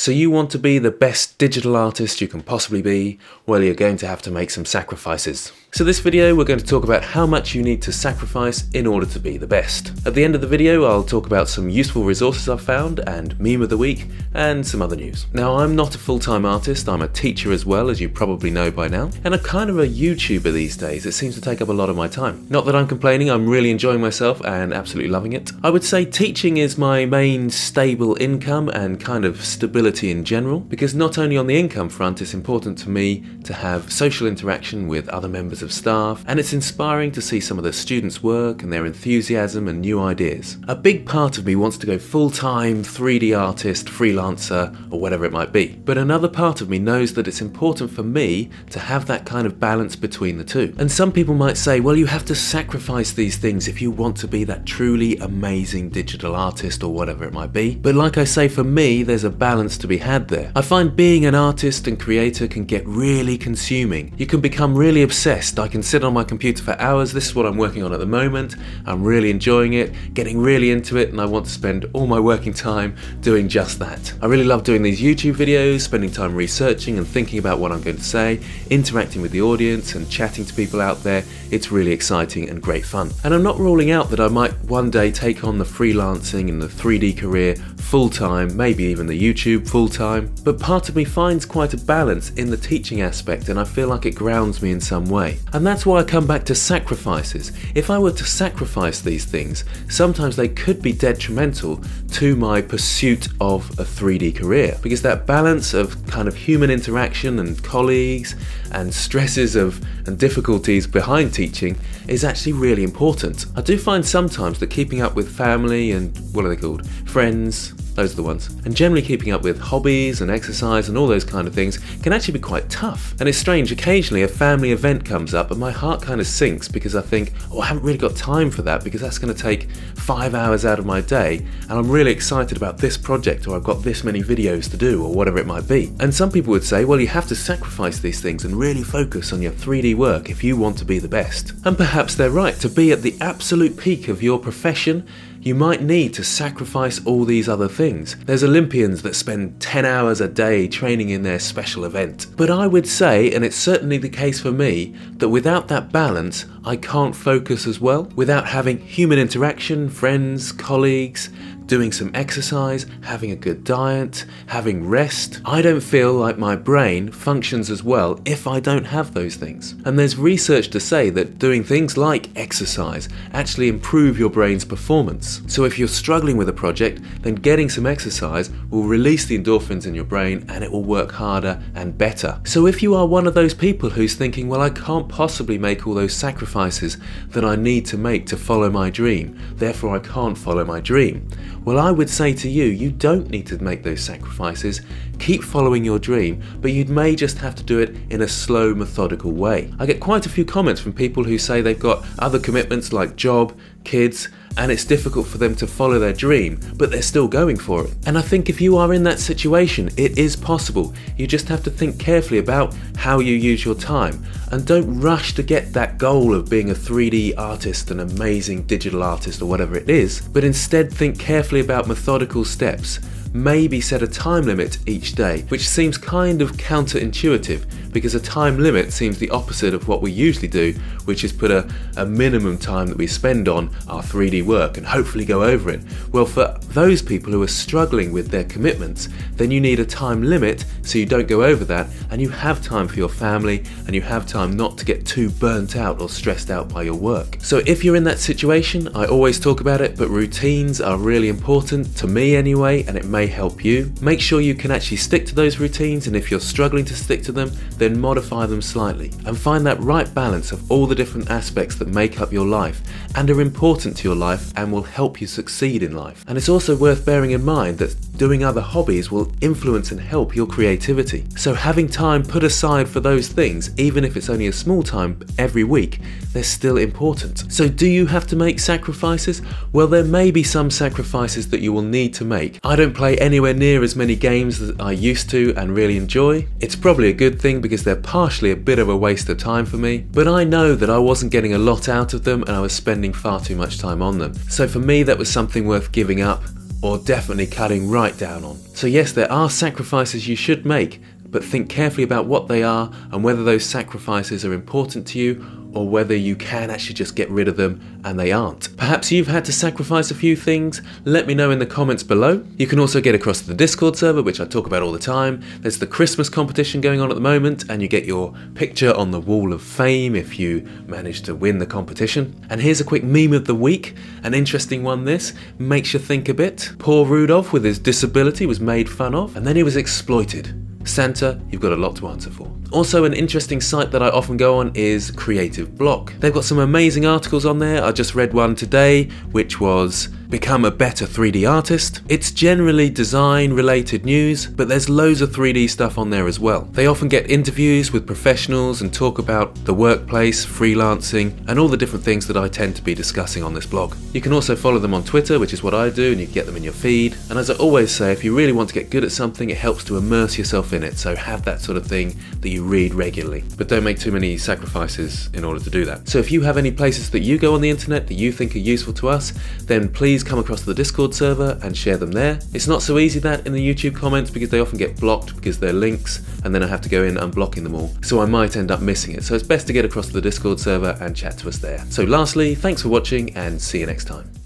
So you want to be the best digital artist you can possibly be? Well, you're going to have to make some sacrifices. So this video we're going to talk about how much you need to sacrifice in order to be the best. At the end of the video I'll talk about some useful resources I've found and meme of the week and some other news. Now I'm not a full-time artist, I'm a teacher as well, as you probably know by now, and I'm kind of a YouTuber these days. It seems to take up a lot of my time. Not that I'm complaining, I'm really enjoying myself and absolutely loving it. I would say teaching is my main stable income and kind of stability in general, because not only on the income front it's important to me to have social interaction with other members of staff, and it's inspiring to see some of the students' work and their enthusiasm and new ideas. A big part of me wants to go full-time 3D artist, freelancer, or whatever it might be. But another part of me knows that it's important for me to have that kind of balance between the two. And some people might say, well, you have to sacrifice these things if you want to be that truly amazing digital artist or whatever it might be. But like I say, for me, there's a balance to be had there. I find being an artist and creator can get really consuming. You can become really obsessed. I can sit on my computer for hours. This is what I'm working on at the moment. I'm really enjoying it, getting really into it, and I want to spend all my working time doing just that. I really love doing these YouTube videos, spending time researching and thinking about what I'm going to say, interacting with the audience and chatting to people out there. It's really exciting and great fun. And I'm not ruling out that I might one day take on the freelancing and the 3D career full-time, maybe even the YouTube full-time, but part of me finds quite a balance in the teaching aspect, and I feel like it grounds me in some way. And that's why I come back to sacrifices. If I were to sacrifice these things, sometimes they could be detrimental to my pursuit of a 3D career, because that balance of kind of human interaction and colleagues and stresses and difficulties behind teaching is actually really important. I do find sometimes that keeping up with family and, what are they called, friends, those are the ones, and generally keeping up with hobbies and exercise and all those kind of things can actually be quite tough. And it's strange, occasionally a family event comes up and my heart kind of sinks because I think, oh, I haven't really got time for that because that's going to take 5 hours out of my day, and I'm really excited about this project, or I've got this many videos to do, or whatever it might be. And some people would say, well, you have to sacrifice these things and really focus on your 3D work if you want to be the best. And perhaps they're right. To be at the absolute peak of your profession, you might need to sacrifice all these other things. There's Olympians that spend 10 hours a day training in their special event. But I would say, and it's certainly the case for me, that without that balance, I can't focus as well. Without having human interaction, friends, colleagues, doing some exercise, having a good diet, having rest, I don't feel like my brain functions as well if I don't have those things. And there's research to say that doing things like exercise actually improve your brain's performance. So if you're struggling with a project, then getting some exercise will release the endorphins in your brain and it will work harder and better. So if you are one of those people who's thinking, well, I can't possibly make all those sacrifices that I need to make to follow my dream, therefore I can't follow my dream. Well, I would say to you, you don't need to make those sacrifices. Keep following your dream, but you may just have to do it in a slow, methodical way. I get quite a few comments from people who say they've got other commitments like job, kids, and it's difficult for them to follow their dream, but they're still going for it. And I think if you are in that situation, it is possible. You just have to think carefully about how you use your time, and don't rush to get that goal of being a 3D artist, an amazing digital artist, or whatever it is, but instead think carefully about methodical steps. Maybe set a time limit each day, which seems kind of counterintuitive because a time limit seems the opposite of what we usually do, which is put a minimum time that we spend on our 3D work and hopefully go over it. Well, for those people who are struggling with their commitments, then you need a time limit so you don't go over that, and you have time for your family, and you have time not to get too burnt out or stressed out by your work. So if you're in that situation, I always talk about it, but routines are really important, to me anyway, and it may help you. Make sure you can actually stick to those routines, and if you're struggling to stick to them, then modify them slightly and find that right balance of all the different aspects that make up your life and are important to your life and will help you succeed in life. And it's also worth bearing in mind that doing other hobbies will influence and help your creativity. So having time put aside for those things, even if it's only a small time every week, they're still important. So do you have to make sacrifices? Well, there may be some sacrifices that you will need to make. I don't play anywhere near as many games that I used to and really enjoy. It's probably a good thing because they're partially a bit of a waste of time for me, but I know that I wasn't getting a lot out of them and I was spending far too much time on them. So for me, that was something worth giving up. or definitely cutting right down on. So yes, there are sacrifices you should make, but think carefully about what they are and whether those sacrifices are important to you or whether you can actually just get rid of them and they aren't. Perhaps you've had to sacrifice a few things. Let me know in the comments below. You can also get across to the Discord server, which I talk about all the time. There's the Christmas competition going on at the moment, and you get your picture on the wall of fame if you manage to win the competition. And here's a quick meme of the week, an interesting one this, makes you think a bit. Poor Rudolf with his disability was made fun of, and then he was exploited. Santa, you've got a lot to answer for. Also, an interesting site that I often go on is Creative Block. They've got some amazing articles on there. I just read one today, which was Become a Better 3D Artist. It's generally design related news, but there's loads of 3D stuff on there as well. They often get interviews with professionals and talk about the workplace, freelancing, and all the different things that I tend to be discussing on this blog. You can also follow them on Twitter, which is what I do, and you can get them in your feed. And as I always say, if you really want to get good at something, it helps to immerse yourself in it, so have that sort of thing that you read regularly. But don't make too many sacrifices in order to do that. So if you have any places that you go on the internet that you think are useful to us, then please come across to the Discord server and share them there. It's not so easy that in the YouTube comments because they often get blocked because they're links and then I have to go in unblocking them all. So I might end up missing it. So it's best to get across to the Discord server and chat to us there. So lastly, thanks for watching and see you next time.